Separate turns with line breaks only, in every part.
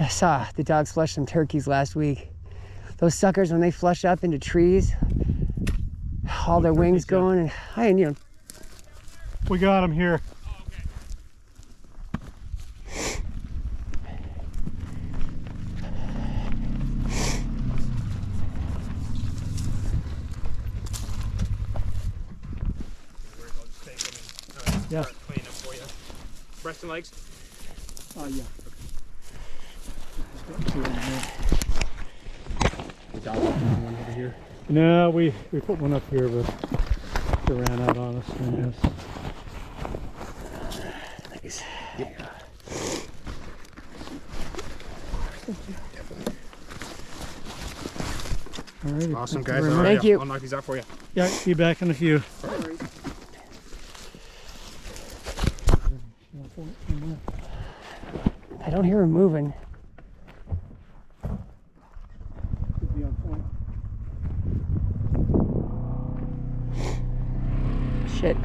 I saw the dogs flush some turkeys last week. Those suckers, when they flush up into trees, all their wings going, and you know.
We got them here. Yeah.
Clean them for you. Breast and legs?
Oh, yeah.
One over here.
No, we put one up here, but they ran out on us.
Nice.
Yep.
Alrighty.
Awesome, guys.
very much.
Thank you.
I'll knock these out for you.
Yeah, be back in a few.
I don't hear him moving.
Could be on point.
Shit.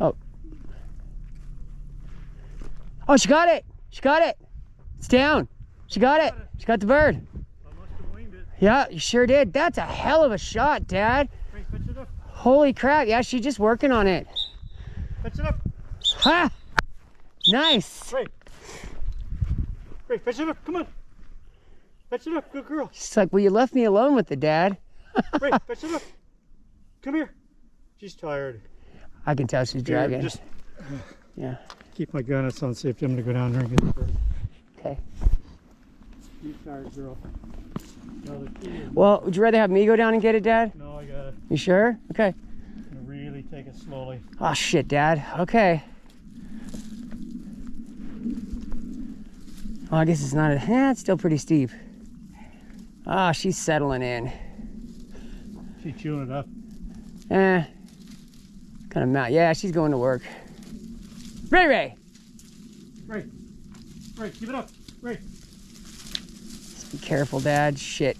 Oh. Oh, she got it. She got it. It's down. She got it. She got the bird.
I must have winged it.
Yeah, you sure did. That's a hell of a shot, Dad.
Ray, fetch it up.
Holy crap. Yeah, she's just working on it.
Fetch it up.
Ha! Nice.
Ray. Ray, fetch it up. Come on. Fetch it up. Good girl.
She's like, well, you left me alone with the Dad.
Ray, fetch it up. Come here. She's tired.
I can tell she's
Here,
dragging.
just
Yeah.
keep my gun. It's on safety. I'm going to go down there and get the bird.
Okay.
She's tired, girl. No, the key is-
Well, would you rather have me go down and get it, Dad?
no, I got it.
You sure? Okay.
Really take it slowly.
Oh, shit, Dad. Okay. Well, I guess it's not it's still pretty steep. Ah, she's settling in.
She's chewing it up.
Kind of mount. Yeah, she's going to work. Ray Ray!
Ray. Ray, keep it up. Ray.
Just be careful, Dad. Shit.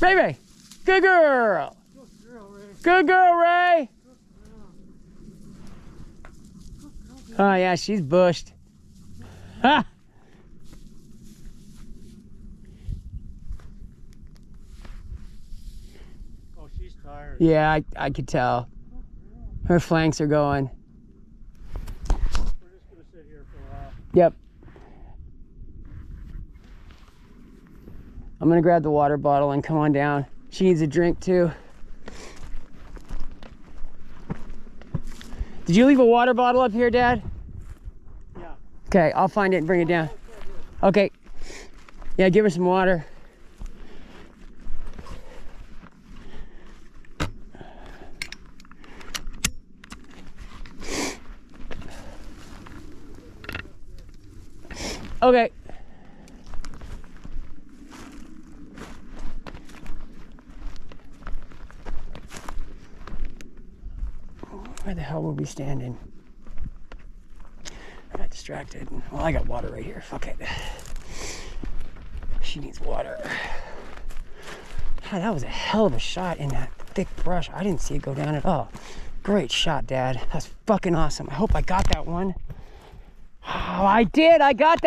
Ray Ray! Good girl!
Good girl, Ray.
Good girl, Ray! Oh, yeah, she's bushed. Ha!
Oh, she's tired.
Yeah, I could tell. Her flanks are going.
We're just going to sit here for a while.
Yep. I'm gonna grab the water bottle and come on down. She needs a drink too. Did you leave a water bottle up here, Dad?
Yeah.
Okay, I'll find it and bring it down. Okay. Yeah, give her some water. Okay. Where the hell were we standing? I got distracted. Well, I got water right here. Fuck it. She needs water. God, that was a hell of a shot in that thick brush. I didn't see it go down at all. Great shot, Dad. That's fucking awesome. I hope I got that one. Oh, I did. I got that.